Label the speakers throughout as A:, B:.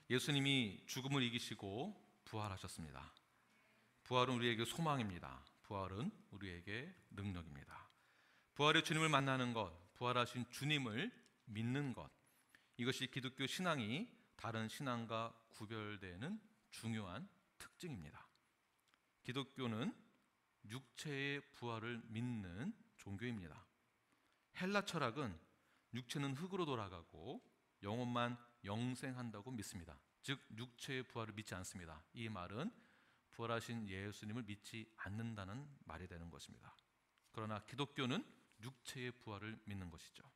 A: 예수님이 죽음을 이기시고 부활하셨습니다. 부활은 우리에게 소망입니다. 부활은 우리에게 능력입니다. 부활의 주님을 만나는 것, 부활하신 주님을 믿는 것, 이것이 기독교 신앙이 다른 신앙과 구별되는 중요한 특징입니다. 기독교는 육체의 부활을 믿는 종교입니다. 헬라 철학은 육체는 흙으로 돌아가고 영혼만 영생한다고 믿습니다. 즉 육체의 부활을 믿지 않습니다. 이 말은 부활하신 예수님을 믿지 않는다는 말이 되는 것입니다. 그러나 기독교는 육체의 부활을 믿는 것이죠.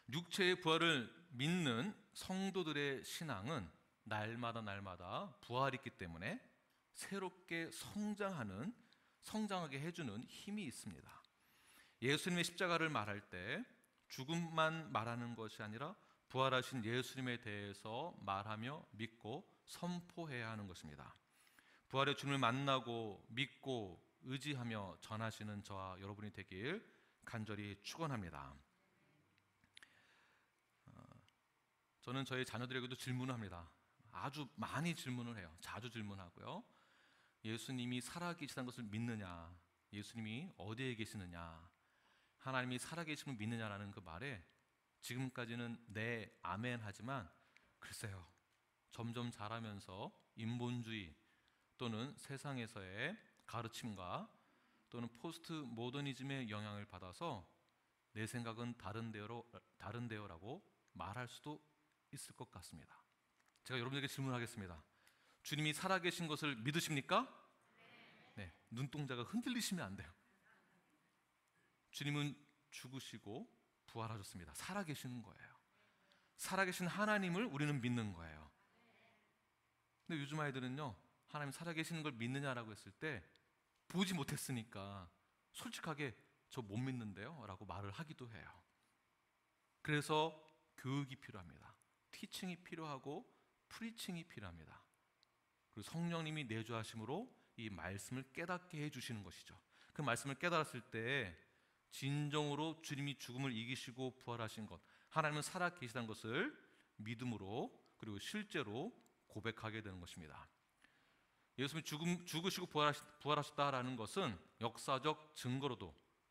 A: 육체의 부활을 믿는 성도들의 신앙은 날마다 부활이 있기 때문에 새롭게 성장하게 해주는 힘이 있습니다. 예수님의 십자가를 말할 때 죽음만 말하는 것이 아니라 부활하신 예수님에 대해서 말하며 믿고 선포해야 하는 것입니다. 부활의 주님을 만나고 믿고 의지하며 전하시는 저와 여러분이 되길 간절히 축원합니다. 저는 저희 자녀들에게도 질문을 합니다. 아주 많이 질문을 해요. 자주 질문하고요. 예수님이 살아계시다는 것을 믿느냐? 예수님이 어디에 계시느냐? 하나님이 살아계심을 믿느냐라는 그 말에 지금까지는 네, 아멘 하지만 글쎄요. 점점 자라면서 인본주의 또는 세상에서의 가르침과 또는 포스트 모더니즘의 영향을 받아서 내 생각은 다른데요라고 말할 수도 있을 것 같습니다. 제가 여러분에게 질문하겠습니다. 주님이 살아계신 것을 믿으십니까? 네, 눈동자가 흔들리시면 안 돼요. 주님은 죽으시고 부활하셨습니다. 살아계시는 거예요. 살아계신 하나님을 우리는 믿는 거예요. 근데 요즘 아이들은요, 하나님 살아계시는 걸 믿느냐라고 했을 때 보지 못했으니까 솔직하게 저 못 믿는데요 라고 말을 하기도 해요. 그래서 교육이 필요합니다. 티칭이 필요하고 프리칭이 필요합니다. 그리고 성령님이 내주하심으로 이 말씀을 깨닫게 해주시는 것이죠. 그 말씀을 깨달았을 때 진정으로 주님이 죽음을 이기시고 부활하신 것, 하나님은 살아계시다는 것을 믿음으로 그리고 실제로 고백하게 되는 것입니다. 예수님이 죽으시고 부활하셨다라는 것은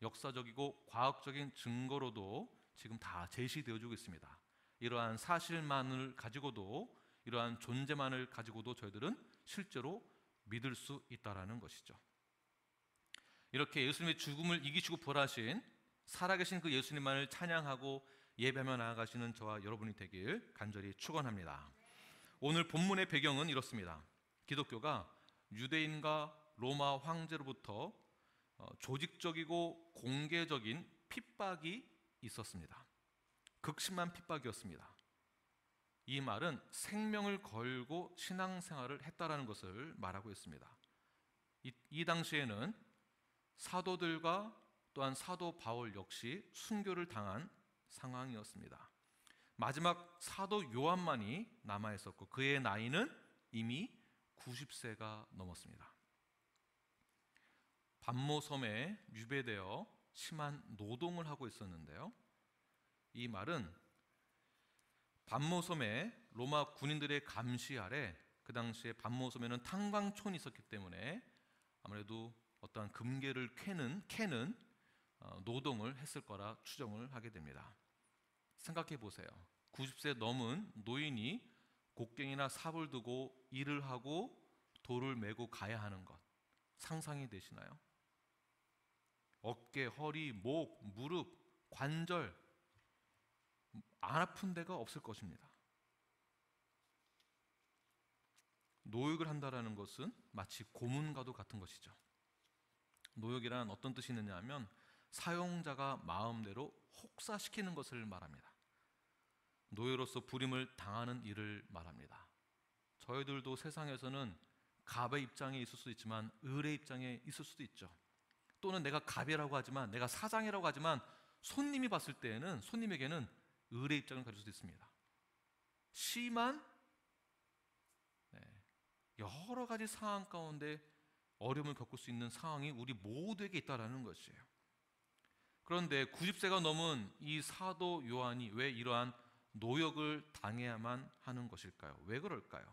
A: 역사적이고 과학적인 증거로도 지금 다 제시되어지고 있습니다. 이러한 사실만을 가지고도, 이러한 존재만을 가지고도 저희들은 실제로 믿을 수 있다라는 것이죠. 이렇게 예수님의 죽음을 이기시고 부활하신 살아계신 그 예수님만을 찬양하고 예배하며 나아가시는 저와 여러분이 되길 간절히 축원합니다. 오늘 본문의 배경은 이렇습니다. 기독교가 유대인과 로마 황제로부터 조직적이고 공개적인 핍박이 있었습니다. 극심한 핍박이었습니다. 이 말은 생명을 걸고 신앙생활을 했다라는 것을 말하고 있습니다. 이 당시에는 사도들과 또한 사도 바울 역시 순교를 당한 상황이었습니다. 마지막 사도 요한만이 남아있었고 그의 나이는 이미 90세가 넘었습니다. 밤모섬에 유배되어 심한 노동을 하고 있었는데요. 이 말은 밤모섬에 로마 군인들의 감시 아래 그 당시에 밤모섬에는 탄광촌이 있었기 때문에 아무래도 어떠한 금괴를 캐는 노동을 했을 거라 추정을 하게 됩니다. 생각해 보세요. 90세 넘은 노인이 곡괭이나 삽을 두고 일을 하고 돌을 메고 가야 하는 것 상상이 되시나요? 어깨, 허리, 목, 무릎, 관절 안 아픈 데가 없을 것입니다. 노역을 한다는 것은 마치 고문과도 같은 것이죠. 노역이란 어떤 뜻이 있느냐 하면 사용자가 마음대로 혹사시키는 것을 말합니다. 노예로서 불임을 당하는 일을 말합니다. 저희들도 세상에서는 갑의 입장에 있을 수도 있지만 을의 입장에 있을 수도 있죠. 또는 내가 갑이라고 하지만, 내가 사장이라고 하지만 손님이 봤을 때에는 손님에게는 을의 입장을 가질 수도 있습니다. 심한 여러 가지 상황 가운데 어려움을 겪을 수 있는 상황이 우리 모두에게 있다는 것이에요. 그런데 90세가 넘은 이 사도 요한이 왜 이러한 노역을 당해야만 하는 것일까요? 왜 그럴까요?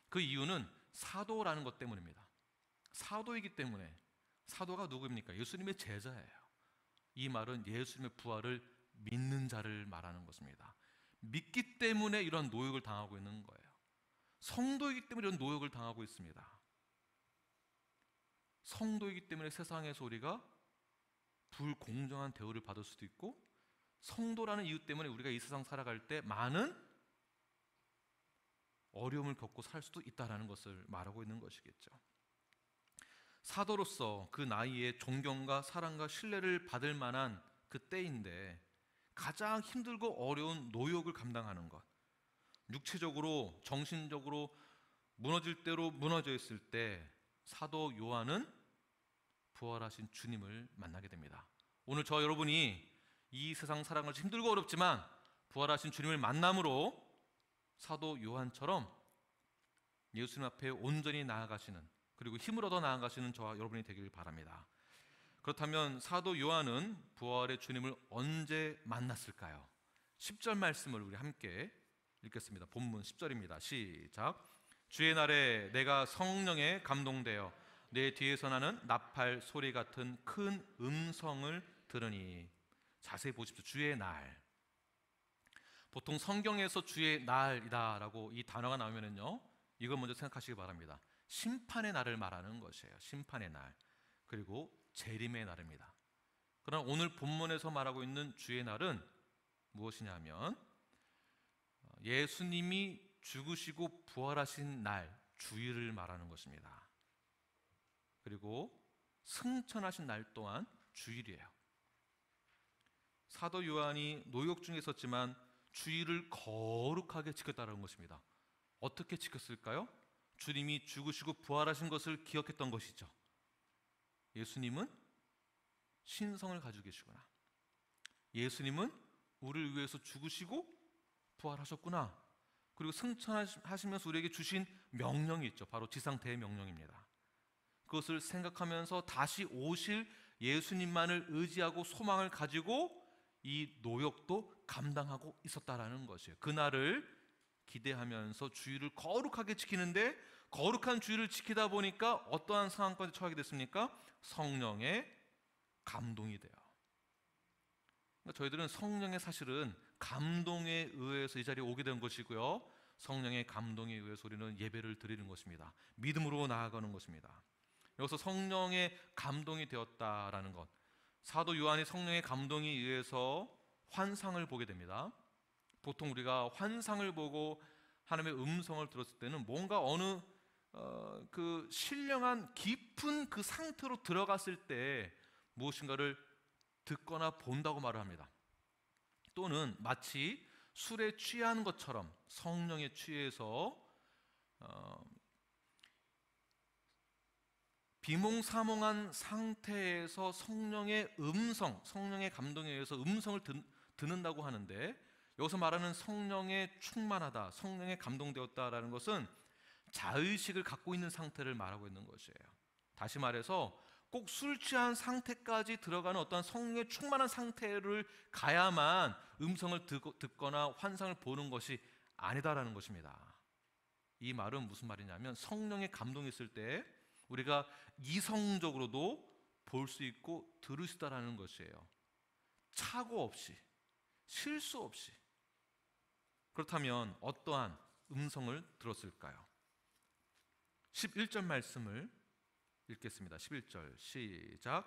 A: 그 이유는 사도라는 것 때문입니다. 사도이기 때문에. 사도가 누구입니까? 예수님의 제자예요. 이 말은 예수님의 부활을 믿는 자를 말하는 것입니다. 믿기 때문에 이런 노역을 당하고 있는 거예요. 성도이기 때문에 이런 노역을 당하고 있습니다. 성도이기 때문에 세상에서 우리가 불공정한 대우를 받을 수도 있고, 성도라는 이유 때문에 우리가 이 세상 살아갈 때 많은 어려움을 겪고 살 수도 있다는 것을 말하고 있는 것이겠죠. 사도로서 그 나이에 존경과 사랑과 신뢰를 받을 만한 그 때인데 가장 힘들고 어려운 노역을 감당하는 것, 육체적으로 정신적으로 무너질 대로 무너져 있을 때 사도 요한은 부활하신 주님을 만나게 됩니다. 오늘 저 여러분이 이 세상 살아가면서 힘들고 어렵지만 부활하신 주님을 만남으로 사도 요한처럼 예수님 앞에 온전히 나아가시는, 그리고 힘을 얻어 나아가시는 저와 여러분이 되길 바랍니다. 그렇다면 사도 요한은 부활의 주님을 언제 만났을까요? 10절 말씀을 우리 함께 읽겠습니다. 본문 10절입니다. 시작. 주의 날에 내가 성령에 감동되어 내 뒤에서 나는 나팔 소리 같은 큰 음성을 들으니. 자세히 보십시오. 주의 날. 보통 성경에서 주의 날이다 라고 이 단어가 나오면은요, 이걸 먼저 생각하시기 바랍니다. 심판의 날을 말하는 것이에요. 심판의 날. 그리고 재림의 날입니다. 그러나 오늘 본문에서 말하고 있는 주의 날은 무엇이냐면 예수님이 죽으시고 부활하신 날, 주일을 말하는 것입니다. 그리고 승천하신 날 또한 주일이에요. 사도 요한이 노역 중에 있었지만 주일을 거룩하게 지켰다는 것입니다. 어떻게 지켰을까요? 주님이 죽으시고 부활하신 것을 기억했던 것이죠. 예수님은 신성을 가지고 계시구나. 예수님은 우리를 위해서 죽으시고 부활하셨구나. 그리고 승천하시면서 우리에게 주신 명령이 있죠. 바로 지상태의 명령입니다. 그것을 생각하면서 다시 오실 예수님만을 의지하고 소망을 가지고 이 노역도 감당하고 있었다라는 것이에요. 그날을 기대하면서 주일을 거룩하게 지키는데, 거룩한 주일을 지키다 보니까 어떠한 상황까지 처하게 됐습니까? 성령의 감동이 돼요. 그러니까 저희들은 성령의 사실은 감동에 의해서 이 자리에 오게 된 것이고요, 성령의 감동에 의해서 우리는 예배를 드리는 것입니다. 믿음으로 나아가는 것입니다. 여기서 성령의 감동이 되었다라는 것, 사도 요한이 성령의 감동에 의해서 환상을 보게 됩니다. 보통 우리가 환상을 보고 하나님의 음성을 들었을 때는 뭔가 어느 그 신령한 깊은 그 상태로 들어갔을 때 무엇인가를 듣거나 본다고 말을 합니다. 또는 마치 술에 취한 것처럼 성령에 취해서 비몽사몽한 상태에서 성령의 음성, 성령의 감동에 의해서 음성을 듣는다고 하는데, 여기서 말하는 성령에 충만하다, 성령에 감동되었다라는 것은 자의식을 갖고 있는 상태를 말하고 있는 것이에요. 다시 말해서 꼭 술 취한 상태까지 들어가는 어떤 성령에 충만한 상태를 가야만 음성을 듣거나 환상을 보는 것이 아니다라는 것입니다. 이 말은 무슨 말이냐면 성령의 감동이 있을 때 우리가 이성적으로도 볼 수 있고 들을 수 있다라는 것이에요. 착오 없이, 실수 없이. 그렇다면 어떠한 음성을 들었을까요? 11절 말씀을 읽겠습니다. 11절 시작.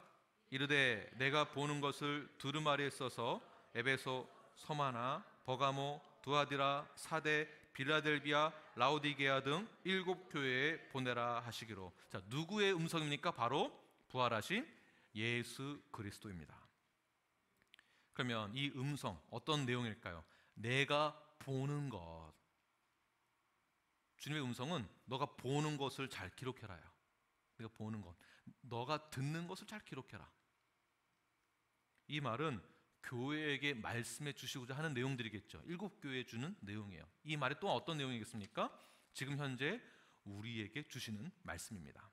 A: 이르되 내가 보는 것을 두루마리에 써서 에베소, 서마나, 버가모, 두아디라, 사대, 빌라델비아, 라오디게아 등 7 교회에 보내라 하시기로. 자, 누구의 음성입니까? 바로 부활하신 예수 그리스도입니다. 그러면 이 음성 어떤 내용일까요? 내가 보는 것. 주님의 음성은 너가 보는 것을 잘 기록해라요. 내가 보는 것, 너가 듣는 것을 잘 기록해라. 이 말은 교회에게 말씀해 주시고자 하는 내용들이겠죠. 7 교회에 주는 내용이에요. 이 말이 또 어떤 내용이겠습니까? 지금 현재 우리에게 주시는 말씀입니다.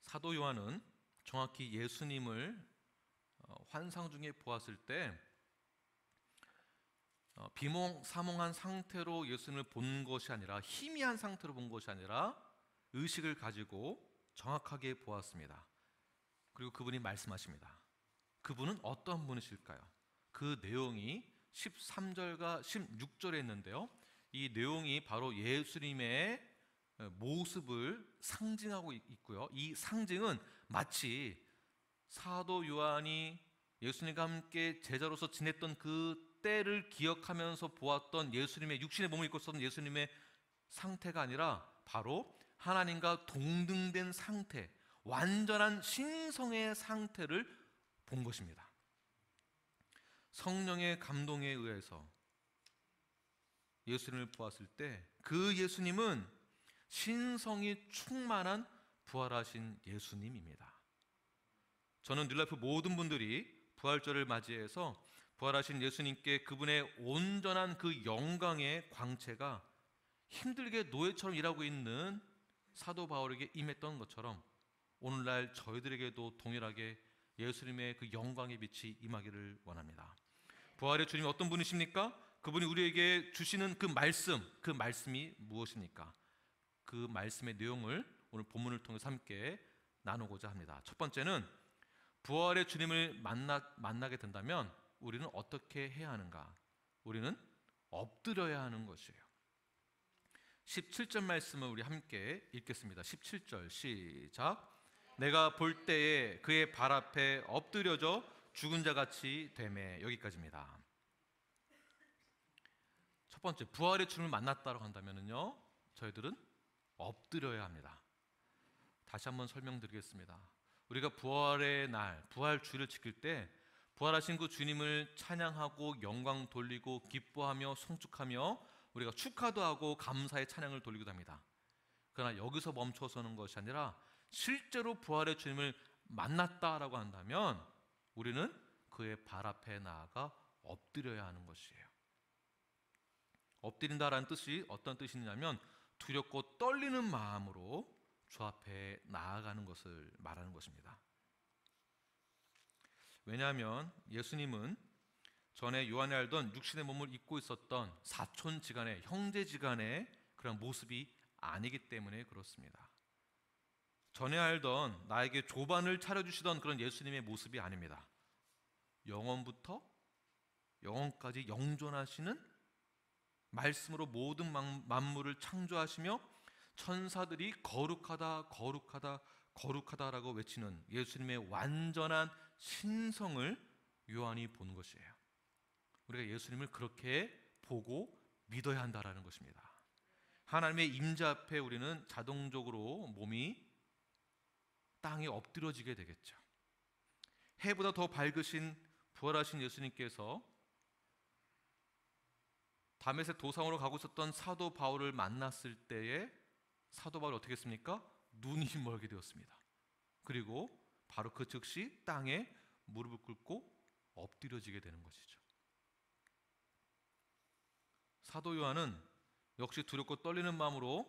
A: 사도 요한은 정확히 예수님을 환상 중에 보았을 때 비몽사몽한 상태로 예수님을 본 것이 아니라 희미한 상태로 본 것이 아니라 의식을 가지고 정확하게 보았습니다. 그리고 그분이 말씀하십니다. 그분은 어떤 분이실까요? 그 내용이 13절과 16절에 있는데요. 이 내용이 바로 예수님의 모습을 상징하고 있고요. 이 상징은 마치 사도 요한이 예수님과 함께 제자로서 지냈던 그 때를 기억하면서 보았던 예수님의 육신의 몸을 입고 있었던 예수님의 상태가 아니라 바로 하나님과 동등된 상태, 완전한 신성의 상태를 본 것입니다. 성령의 감동에 의해서 예수님을 보았을 때 그 예수님은 신성이 충만한 부활하신 예수님입니다. 저는 뉴라이프 모든 분들이 부활절을 맞이해서 부활하신 예수님께 그분의 온전한 그 영광의 광채가 힘들게 노예처럼 일하고 있는 사도 바울에게 임했던 것처럼 오늘날 저희들에게도 동일하게 예수님의 그 영광의 빛이 임하기를 원합니다. 부활의 주님이 어떤 분이십니까? 그분이 우리에게 주시는 그 말씀이 무엇입니까? 그 말씀의 내용을 오늘 본문을 통해서 함께 나누고자 합니다. 첫 번째는 부활의 주님을 만나게 된다면 우리는 어떻게 해야 하는가? 우리는 엎드려야 하는 것이에요. 17절 말씀을 우리 함께 읽겠습니다. 17절 시작. 내가 볼 때에 그의 발 앞에 엎드려져 죽은 자같이 되매. 여기까지입니다. 첫 번째, 부활의 주님을 만났다고 한다면요, 저희들은 엎드려야 합니다. 다시 한번 설명드리겠습니다. 우리가 부활의 날, 부활 주일을 지킬 때 부활하신 그 주님을 찬양하고 영광 돌리고 기뻐하며 송축하며 우리가 축하도 하고 감사의 찬양을 돌리기도 합니다. 그러나 여기서 멈춰서는 것이 아니라 실제로 부활의 주님을 만났다라고 한다면 우리는 그의 발 앞에 나아가 엎드려야 하는 것이에요. 엎드린다라는 뜻이 어떤 뜻이냐면 두렵고 떨리는 마음으로 주 앞에 나아가는 것을 말하는 것입니다. 왜냐하면 예수님은 전에 요한이 알던 육신의 몸을 입고 있었던 사촌지간의 형제지간의 그런 모습이 아니기 때문에 그렇습니다. 전에 알던 나에게 조반을 차려주시던 그런 예수님의 모습이 아닙니다. 영원부터 영원까지 영존하시는 말씀으로 모든 만물을 창조하시며 천사들이 거룩하다 거룩하다 거룩하다라고 외치는 예수님의 완전한 신성을 요한이 본 것이에요. 우리가 예수님을 그렇게 보고 믿어야 한다라는 것입니다. 하나님의 임재 앞에 우리는 자동적으로 몸이 땅에 엎드려지게 되겠죠. 해보다 더 밝으신 부활하신 예수님께서 다메섹 도상으로 가고 있었던 사도 바울을 만났을 때에 사도 바울이 어떻게 했습니까? 눈이 멀게 되었습니다. 그리고 바로 그 즉시 땅에 무릎을 꿇고 엎드려지게 되는 것이죠. 사도 요한은 역시 두렵고 떨리는 마음으로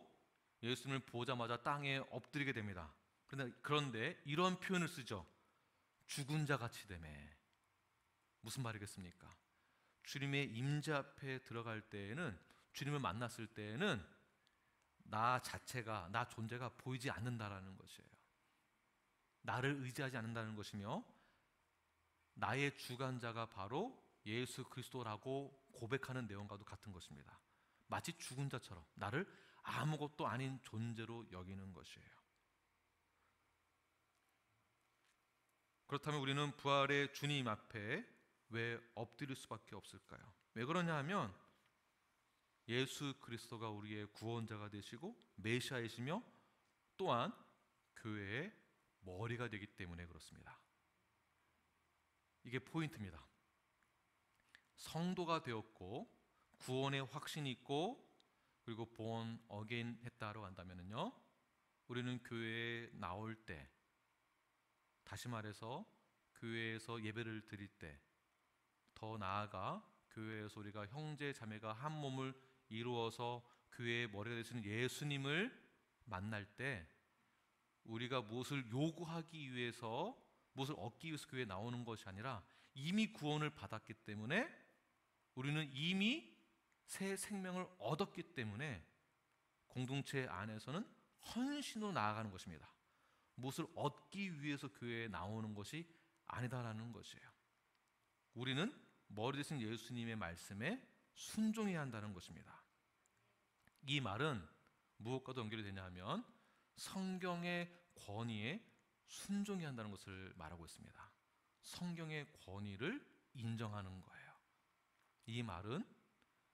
A: 예수님을 보자마자 땅에 엎드리게 됩니다. 그런데 이런 표현을 쓰죠. 죽은 자 같이 되매. 무슨 말이겠습니까? 주님의 임재 앞에 들어갈 때에는, 주님을 만났을 때에는 나 자체가, 나 존재가 보이지 않는다라는 것이에요. 나를 의지하지 않는다는 것이며 나의 주관자가 바로 예수 그리스도라고 고백하는 내용과도 같은 것입니다. 마치 죽은 자처럼 나를 아무것도 아닌 존재로 여기는 것이에요. 그렇다면 우리는 부활의 주님 앞에 왜 엎드릴 수밖에 없을까요? 왜 그러냐 하면 예수 그리스도가 우리의 구원자가 되시고 메시아이시며 또한 교회의 머리가 되기 때문에 그렇습니다. 이게 포인트입니다. 성도가 되었고 구원의 확신이 있고 그리고 born again 했다고 한다면요, 우리는 교회에 나올 때, 다시 말해서 교회에서 예배를 드릴 때, 더 나아가 교회에서 우리가 형제 자매가 한 몸을 이루어서 교회의 머리가 되시는 예수님을 만날 때 우리가 무엇을 요구하기 위해서 무엇을 얻기 위해서 교회에 나오는 것이 아니라 이미 구원을 받았기 때문에, 우리는 이미 새 생명을 얻었기 때문에 공동체 안에서는 헌신으로 나아가는 것입니다. 무엇을 얻기 위해서 교회에 나오는 것이 아니다라는 것이에요. 우리는 머리 대신 예수님의 말씀에 순종해야 한다는 것입니다. 이 말은 무엇과도 연결이 되냐 하면 성경의 권위에 순종해야 한다는 것을 말하고 있습니다. 성경의 권위를 인정하는 거예요. 이 말은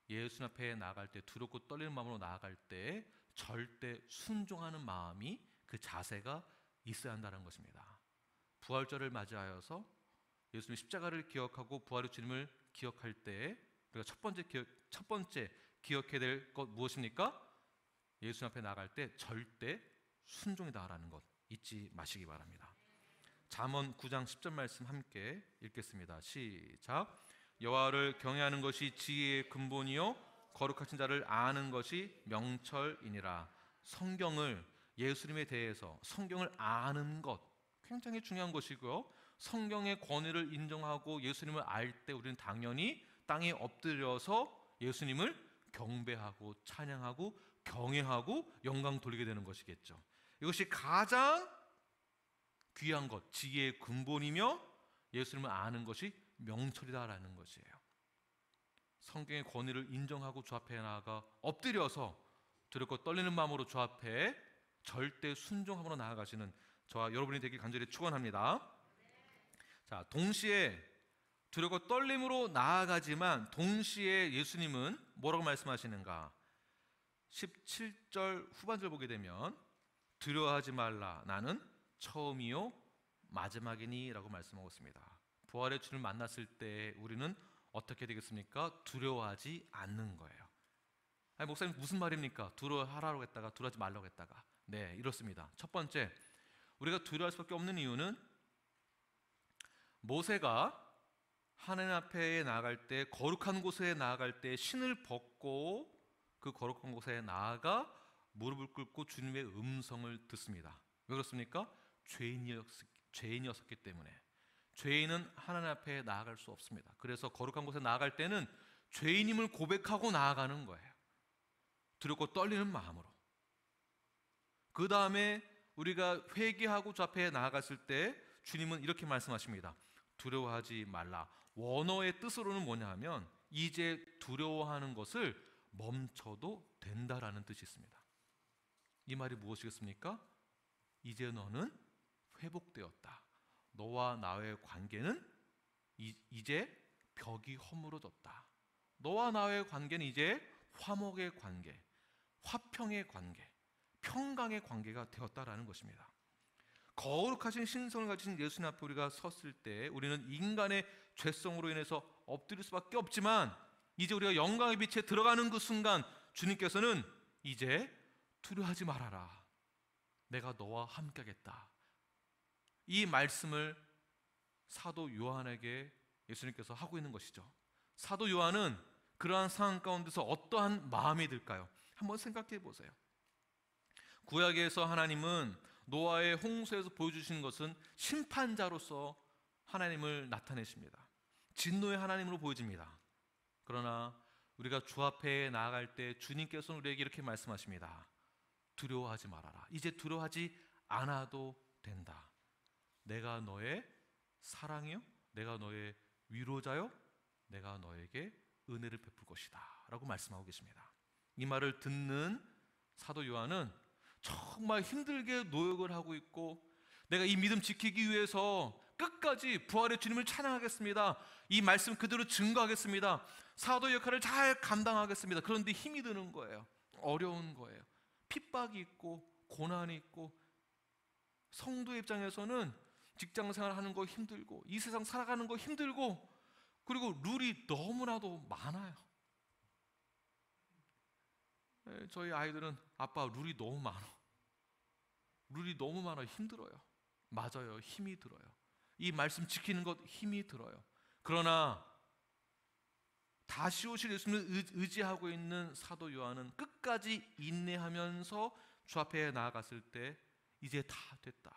A: 예수님 앞에 나아갈 때, 두렵고 떨리는 마음으로 나아갈 때 절대 순종하는 마음이, 그 자세가 있어야 한다는 것입니다. 부활절을 맞이하여서 예수님의 십자가를 기억하고 부활의 주님을 기억할 때 우리가 첫 번째 기억해야 될 것 무엇입니까? 예수님 앞에 나아갈 때 절대 순종이다라는 것 잊지 마시기 바랍니다. 잠언 9장 10절 말씀 함께 읽겠습니다. 시작. 여호와를 경외하는 것이 지혜의 근본이요 거룩하신 자를 아는 것이 명철이니라. 성경을, 예수님에 대해서 성경을 아는 것 굉장히 중요한 것이고요. 성경의 권위를 인정하고 예수님을 알 때 우리는 당연히 땅에 엎드려서 예수님을 경배하고 찬양하고 경외하고 영광 돌리게 되는 것이겠죠. 이것이 가장 귀한 것, 지혜의 근본이며 예수님을 아는 것이 명철이다라는 것이에요. 성경의 권위를 인정하고 주 앞에 나아가 엎드려서 두렵고 떨리는 마음으로 주 앞에 절대 순종함으로 나아가시는 저와 여러분이 되길 간절히 축원합니다. 자, 동시에 두렵고 떨림으로 나아가지만 동시에 예수님은 뭐라고 말씀하시는가? 17절 후반절 보게 되면 두려워하지 말라, 나는 처음이요 마지막이니 라고 말씀하고 있습니다. 부활의 주를 만났을 때 우리는 어떻게 되겠습니까? 두려워하지 않는 거예요. 아니, 목사님 무슨 말입니까? 두려워하라고 했다가 두려워하지 말라고 했다가. 네, 이렇습니다. 첫 번째, 우리가 두려워할 수밖에 없는 이유는 모세가 하나님 앞에 나아갈 때, 거룩한 곳에 나아갈 때 신을 벗고 그 거룩한 곳에 나아가 무릎을 꿇고 주님의 음성을 듣습니다. 왜 그렇습니까? 죄인이었기 때문에. 죄인은 하나님 앞에 나아갈 수 없습니다. 그래서 거룩한 곳에 나아갈 때는 죄인임을 고백하고 나아가는 거예요. 두렵고 떨리는 마음으로. 그 다음에 우리가 회개하고 주 앞에 나아갔을 때 주님은 이렇게 말씀하십니다. 두려워하지 말라. 원어의 뜻으로는 뭐냐 하면 이제 두려워하는 것을 멈춰도 된다라는 뜻이 있습니다. 이 말이 무엇이겠습니까? 이제 너는 회복되었다. 너와 나의 관계는 이제 벽이 허물어졌다. 너와 나의 관계는 이제 화목의 관계, 화평의 관계, 평강의 관계가 되었다라는 것입니다. 거룩하신 신성을 가진 예수님 앞에 우리가 섰을 때 우리는 인간의 죄성으로 인해서 엎드릴 수밖에 없지만 이제 우리가 영광의 빛에 들어가는 그 순간 주님께서는 이제 두려워하지 말아라. 내가 너와 함께하겠다. 이 말씀을 사도 요한에게 예수님께서 하고 있는 것이죠. 사도 요한은 그러한 상황 가운데서 어떠한 마음이 들까요? 한번 생각해 보세요. 구약에서 하나님은 노아의 홍수에서 보여주시는 것은 심판자로서 하나님을 나타내십니다. 진노의 하나님으로 보여집니다. 그러나 우리가 주 앞에 나아갈 때 주님께서는 우리에게 이렇게 말씀하십니다. 두려워하지 말아라. 이제 두려워하지 않아도 된다. 내가 너의 사랑이요, 내가 너의 위로자요, 내가 너에게 은혜를 베풀 것이다 라고 말씀하고 계십니다. 이 말을 듣는 사도 요한은 정말 힘들게 노력을 하고 있고, 내가 이 믿음 지키기 위해서 끝까지 부활의 주님을 찬양하겠습니다, 이 말씀 그대로 증거하겠습니다, 사도 역할을 잘 감당하겠습니다. 그런데 힘이 드는 거예요. 어려운 거예요. 핍박이 있고 고난이 있고, 성도의 입장에서는 직장생활 하는 거 힘들고 이 세상 살아가는 거 힘들고, 그리고 룰이 너무나도 많아요. 저희 아이들은 아빠 룰이 너무 많아. 룰이 너무 많아 힘들어요. 맞아요. 힘이 들어요. 이 말씀 지키는 것 힘이 들어요. 그러나 다시 오실 예수님을 의지하고 있는 사도 요한은 끝까지 인내하면서 주 앞에 나아갔을 때 이제 다 됐다.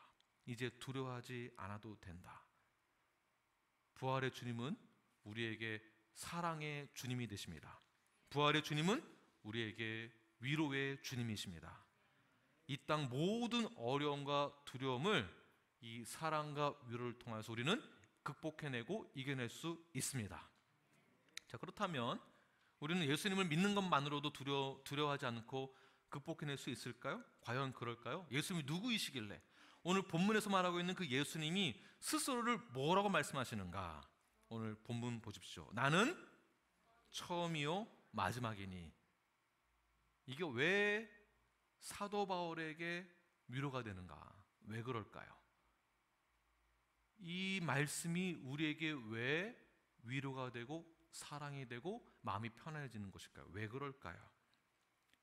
A: 이제 두려워하지 않아도 된다. 부활의 주님은 우리에게 사랑의 주님이 되십니다. 부활의 주님은 우리에게 위로의 주님이십니다. 이 땅 모든 어려움과 두려움을 이 사랑과 위로를 통해서 우리는 극복해내고 이겨낼 수 있습니다. 자, 그렇다면 우리는 예수님을 믿는 것만으로도 두려워하지 않고 극복해낼 수 있을까요? 과연 그럴까요? 예수님이 누구이시길래? 오늘 본문에서 말하고 있는 그 예수님이 스스로를 뭐라고 말씀하시는가? 오늘 본문 보십시오. 나는 처음이요 마지막이니. 이게 왜 사도 바울에게 위로가 되는가? 왜 그럴까요? 이 말씀이 우리에게 왜 위로가 되고 사랑이 되고 마음이 편안해지는 것일까요? 왜 그럴까요?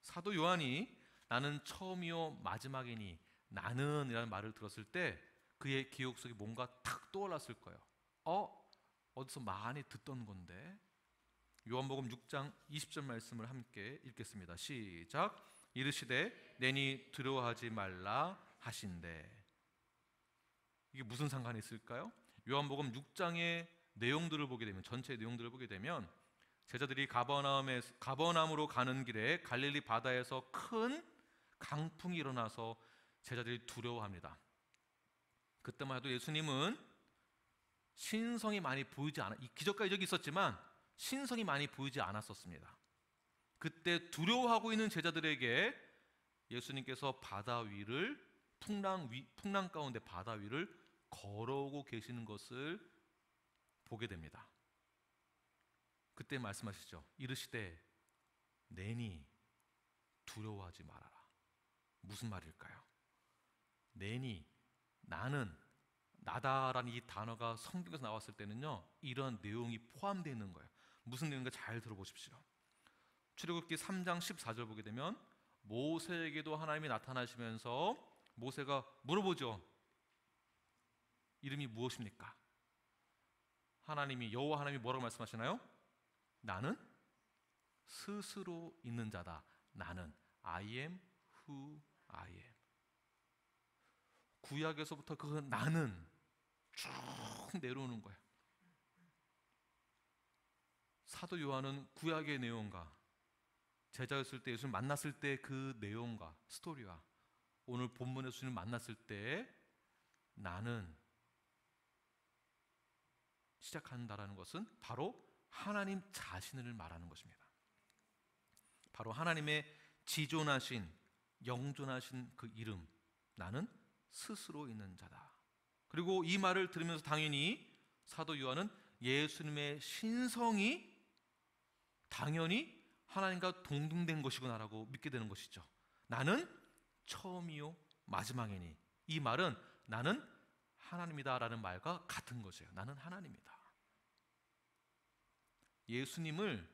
A: 사도 요한이 나는 처음이요 마지막이니 나는 이라는 말을 들었을 때 그의 기억 속에 뭔가 탁 떠올랐을 거예요. 어디서 많이 듣던 건데. 요한복음 6장 20절 말씀을 함께 읽겠습니다. 시작. 이르시되 내니 두려워하지 말라 하신대. 이게 무슨 상관이 있을까요? 요한복음 6장의 내용들을 보게 되면, 전체 내용들을 보게 되면 제자들이 가버나움으로 가는 길에 갈릴리 바다에서 큰 강풍이 일어나서 제자들이 두려워합니다. 그때만 해도 예수님은 신성이 많이 보이지 않아, 이 기적과 이적이 있었지만 신성이 많이 보이지 않았었습니다. 그때 두려워하고 있는 제자들에게 예수님께서 바다 위를 풍랑 가운데 바다 위를 걸어오고 계시는 것을 보게 됩니다. 그때 말씀하시죠. 이르시되 내니 두려워하지 말아라. 무슨 말일까요? 내니, 나는, 나다라는 이 단어가 성경에서 나왔을 때는요, 이런 내용이 포함되어 있는 거예요. 무슨 내용인가 잘 들어보십시오. 출애굽기 3장 14절 보게 되면 모세에게도 하나님이 나타나시면서 모세가 물어보죠. 이름이 무엇입니까? 여호와 하나님이 뭐라고 말씀하시나요? 나는 스스로 있는 자다. 나는 I am who I am. 구약에서부터 그 나는 쭉 내려오는 거예요. 사도 요한은 구약의 내용과 제자였을 때 예수님 만났을 때 그 내용과 스토리와 오늘 본문에서 예수님 만났을 때 나는 시작한다라는 것은 바로 하나님 자신을 말하는 것입니다. 바로 하나님의 지존하신, 영존하신 그 이름, 나는 스스로 있는 자다. 그리고 이 말을 들으면서 당연히 사도 요한은 예수님의 신성이 당연히 하나님과 동등된 것이구나라고 믿게 되는 것이죠. 나는 처음이요 마지막이니. 이 말은 나는 하나님이다라는 말과 같은 것이에요. 나는 하나님이다. 예수님을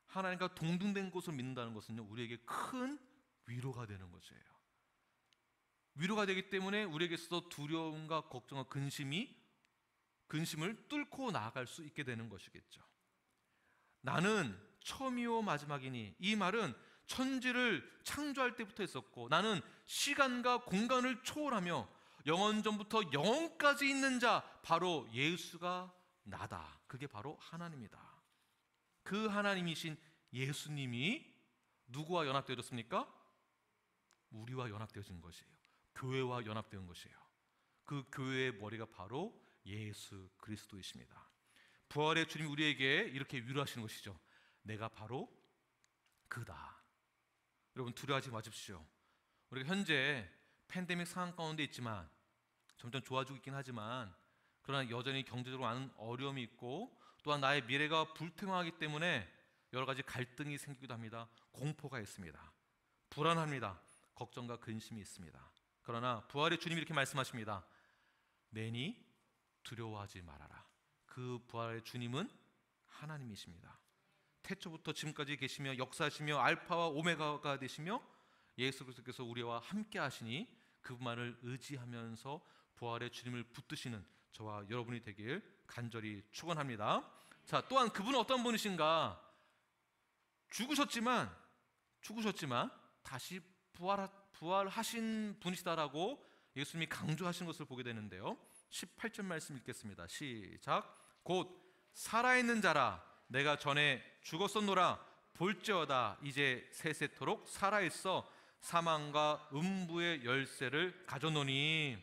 A: 하나님과 동등된 것을 믿는다는 것은요, 우리에게 큰 위로가 되는 것이에요. 위로가 되기 때문에 우리에게 있어서 두려움과 걱정과 근심을 뚫고 나아갈 수 있게 되는 것이겠죠. 나는 처음이요 마지막이니. 이 말은 천지를 창조할 때부터 있었고, 나는 시간과 공간을 초월하며 영원전부터 영원까지 있는 자, 바로 예수가 나다. 그게 바로 하나님이다. 그 하나님이신 예수님이 누구와 연합되어졌습니까? 우리와 연합되어진 것이에요. 교회와 연합된 것이에요. 그 교회의 머리가 바로 예수 그리스도이십니다. 부활의 주님이 우리에게 이렇게 위로하시는 것이죠. 내가 바로 그다. 여러분, 두려워하지 마십시오. 우리가 현재 팬데믹 상황 가운데 있지만, 점점 좋아지고 있긴 하지만, 그러나 여전히 경제적으로 많은 어려움이 있고, 또한 나의 미래가 불투명하기 때문에 여러 가지 갈등이 생기기도 합니다. 공포가 있습니다. 불안합니다. 걱정과 근심이 있습니다. 그러나 부활의 주님이 이렇게 말씀하십니다. 내니 두려워하지 말아라. 그 부활의 주님은 하나님이십니다. 태초부터 지금까지 계시며 역사하시며 알파와 오메가가 되시며 예수 그리스도께서 우리와 함께 하시니 그분만을 의지하면서 부활의 주님을 붙드시는 저와 여러분이 되길 간절히 축원합니다. 자, 또한 그분은 어떤 분이신가? 죽으셨지만 다시 부활하신 분이시다라고 예수님이 강조하신 것을 보게 되는데요. 18절 말씀 읽겠습니다. 시작. 곧 살아있는 자라 내가 전에 죽었었노라 볼지어다 이제 세세토록 살아있어 사망과 음부의 열쇠를 가져노니.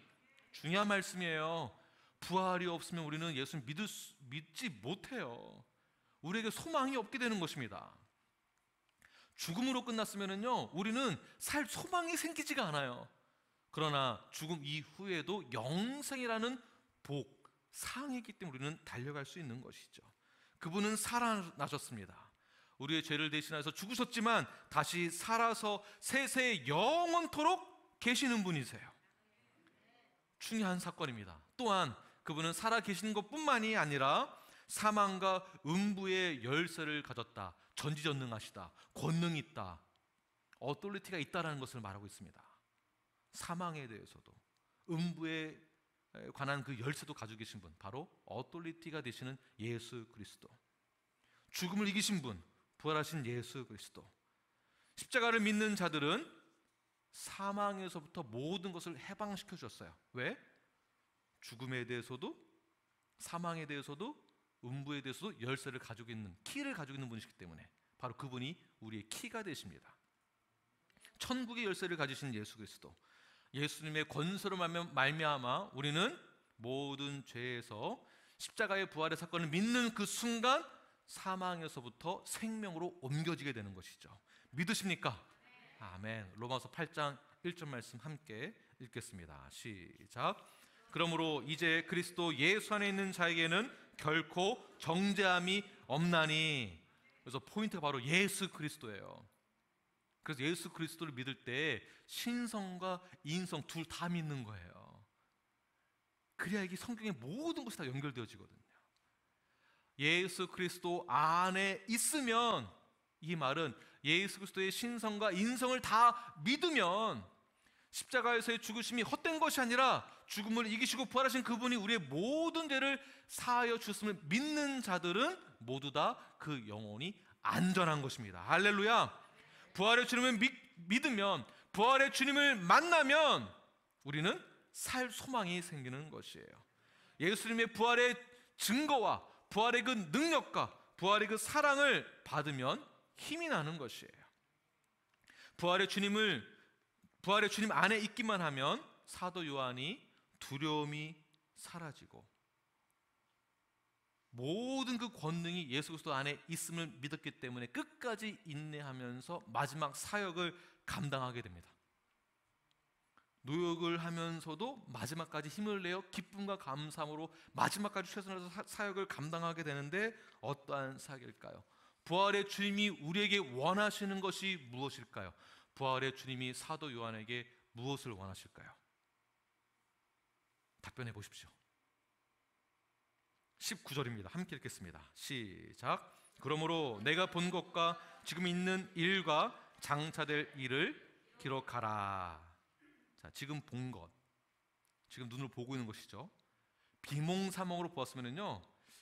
A: 중요한 말씀이에요. 부활이 없으면 우리는 예수님 믿지 못해요. 우리에게 소망이 없게 되는 것입니다. 죽음으로 끝났으면요 우리는 살 소망이 생기지가 않아요. 그러나 죽음 이후에도 영생이라는 복, 상이 있기 때문에 우리는 달려갈 수 있는 것이죠. 그분은 살아나셨습니다. 우리의 죄를 대신해서 죽으셨지만 다시 살아서 세세 영원토록 계시는 분이세요. 중요한 사건입니다. 또한 그분은 살아 계시는 것뿐만이 아니라 사망과 음부의 열쇠를 가졌다, 전지전능하시다, 권능이 있다, 어토리티가 있다라는 것을 말하고 있습니다. 사망에 대해서도 음부에 관한 그 열쇠도 가지고 계신 분, 바로 어토리티가 되시는 예수 그리스도. 죽음을 이기신 분, 부활하신 예수 그리스도. 십자가를 믿는 자들은 사망에서부터 모든 것을 해방시켜 주셨어요. 왜? 죽음에 대해서도 사망에 대해서도 음부에 대해서도 열쇠를 가지고 있는, 키를 가지고 있는 분이시기 때문에 바로 그분이 우리의 키가 되십니다. 천국의 열쇠를 가지신 예수 그리스도. 예수님의 권세로 말미암아 우리는 모든 죄에서 십자가의 부활의 사건을 믿는 그 순간 사망에서부터 생명으로 옮겨지게 되는 것이죠. 믿으십니까? 아멘. 로마서 8장 1절 말씀 함께 읽겠습니다. 시작. 그러므로 이제 그리스도 예수 안에 있는 자에게는 결코 정죄함이 없나니. 그래서 포인트가 바로 예수 그리스도예요. 그래서 예수 그리스도를 믿을 때 신성과 인성 둘 다 믿는 거예요. 그래야 이게 성경의 모든 것이 다 연결되어지거든요. 예수 그리스도 안에 있으면, 이 말은 예수 그리스도의 신성과 인성을 다 믿으면 십자가에서의 죽으심이 헛된 것이 아니라 죽음을 이기시고 부활하신 그분이 우리의 모든 죄를 사하여 주셨음을 믿는 자들은 모두 다 그 영혼이 안전한 것입니다. 할렐루야. 부활의 주님을 믿으면, 부활의 주님을 만나면 우리는 살 소망이 생기는 것이에요. 예수님의 부활의 증거와 부활의 그 능력과 부활의 그 사랑을 받으면 힘이 나는 것이에요. 부활의 주님 안에 있기만 하면 사도 요한이 두려움이 사라지고 모든 그 권능이 예수 그리스도 안에 있음을 믿었기 때문에 끝까지 인내하면서 마지막 사역을 감당하게 됩니다. 노역을 하면서도 마지막까지 힘을 내어 기쁨과 감사함으로 마지막까지 최선을 다해서 사역을 감당하게 되는데, 어떠한 사역일까요? 부활의 주님이 우리에게 원하시는 것이 무엇일까요? 부활의 주님이 사도 요한에게 무엇을 원하실까요? 답변해 보십시오. 19절입니다. 함께 읽겠습니다. 시작. 그러므로 내가 본 것과 지금 있는 일과 장차될 일을 기록하라. 자, 지금 본 것, 지금 눈으로 보고 있는 것이죠. 비몽사몽으로 보았으면요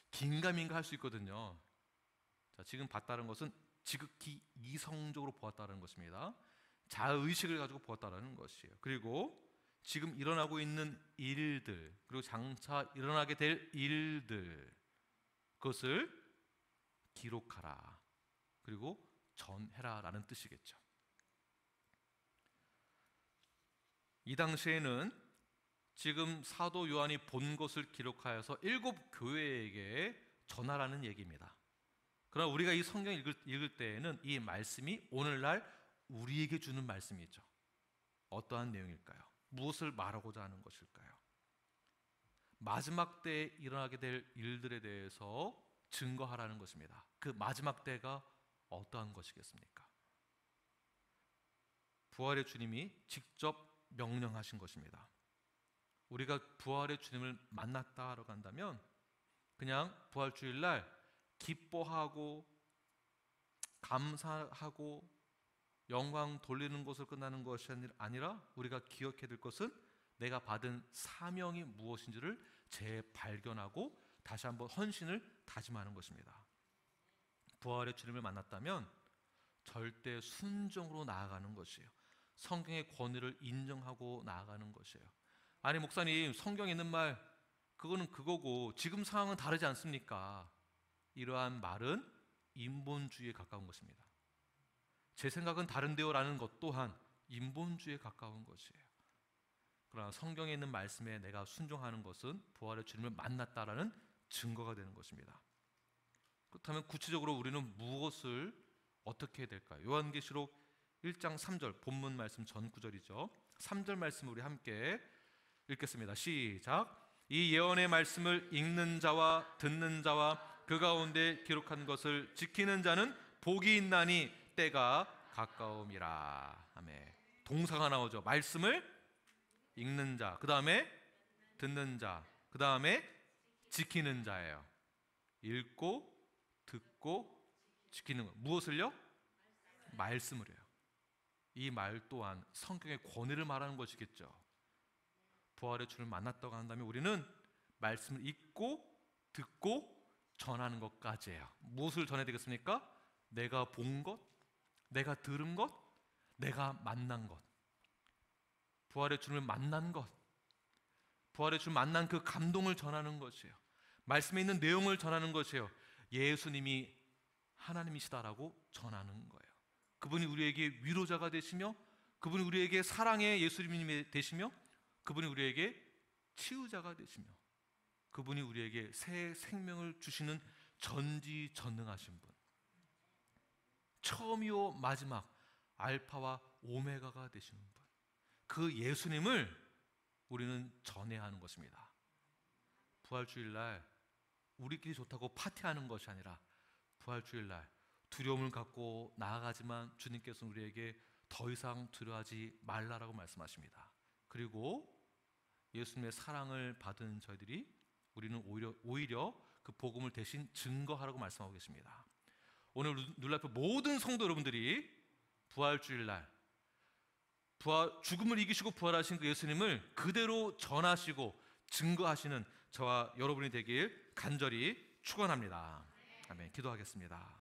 A: 긴가민가 할 수 있거든요. 자, 지금 봤다는 것은 지극히 이성적으로 보았다는 것입니다. 자의식을 가지고 보았다는 것이에요. 그리고 지금 일어나고 있는 일들, 그리고 장차 일어나게 될 일들, 그것을 기록하라, 그리고 전해라 라는 뜻이겠죠. 이 당시에는 지금 사도 요한이 본 것을 기록하여서 7 교회에게 전하라는 얘기입니다. 그러나 우리가 이 성경 읽을 때에는 이 말씀이 오늘날 우리에게 주는 말씀이죠. 어떠한 내용일까요? 무엇을 말하고자 하는 것일까요? 마지막 때에 일어나게 될 일들에 대해서 증거하라는 것입니다. 그 마지막 때가 어떠한 것이겠습니까? 부활의 주님이 직접 명령하신 것입니다. 우리가 부활의 주님을 만났다라고 한다면 그냥 부활주일날 기뻐하고 감사하고 영광 돌리는 것을 끝나는 것이 아니라 우리가 기억해야 될 것은 내가 받은 사명이 무엇인지를 재발견하고 다시 한번 헌신을 다짐하는 것입니다. 부활의 주님을 만났다면 절대 순종으로 나아가는 것이에요. 성경의 권위를 인정하고 나아가는 것이에요. 아니 목사님, 성경에 있는 말 그거는 그거고 지금 상황은 다르지 않습니까? 이러한 말은 인본주의에 가까운 것입니다. 제 생각은 다른데요 라는 것 또한 인본주의에 가까운 것이에요. 그러나 성경에 있는 말씀에 내가 순종하는 것은 부활의 주님을 만났다라는 증거가 되는 것입니다. 그렇다면 구체적으로 우리는 무엇을 어떻게 해야 될까요? 요한계시록 1장 3절, 본문 말씀 전 구절이죠. 3절 말씀 우리 함께 읽겠습니다. 시작. 이 예언의 말씀을 읽는 자와 듣는 자와 그 가운데 기록한 것을 지키는 자는 복이 있나니 때가 가까움이라. 아멘. 동사가 나오죠. 말씀을 읽는 자, 그 다음에 듣는 자, 그 다음에 지키는 자예요. 읽고 듣고 지키는 것. 무엇을요? 말씀을 해요. 이 말 또한 성경의 권위를 말하는 것이겠죠. 부활의 주를 만났다고 한다면 우리는 말씀을 읽고 듣고 전하는 것까지예요. 무엇을 전해야 되겠습니까? 내가 본 것, 내가 들은 것, 내가 만난 것, 부활의 주를 만난 것, 부활의 주를 만난 그 감동을 전하는 것이에요. 말씀에 있는 내용을 전하는 것이에요. 예수님이 하나님이시다라고 전하는 거예요. 그분이 우리에게 위로자가 되시며, 그분이 우리에게 사랑의 예수님이 되시며, 그분이 우리에게 치유자가 되시며, 그분이 우리에게 새 생명을 주시는 전지전능하신 분, 처음이요 마지막 알파와 오메가가 되시는 분, 그 예수님을 우리는 전해야 하는 것입니다. 부활주일날 우리끼리 좋다고 파티하는 것이 아니라 부활주일날 두려움을 갖고 나아가지만 주님께서는 우리에게 더 이상 두려워하지 말라라고 말씀하십니다. 그리고 예수님의 사랑을 받은 저희들이 우리는 오히려 그 복음을 대신 증거하라고 말씀하고 계십니다. 오늘 눌라이프 모든 성도 여러분들이 부활주일날 죽음을 이기시고 부활하신 그 예수님을 그대로 전하시고 증거하시는 저와 여러분이 되길 간절히 축원합니다. 아멘. 기도하겠습니다.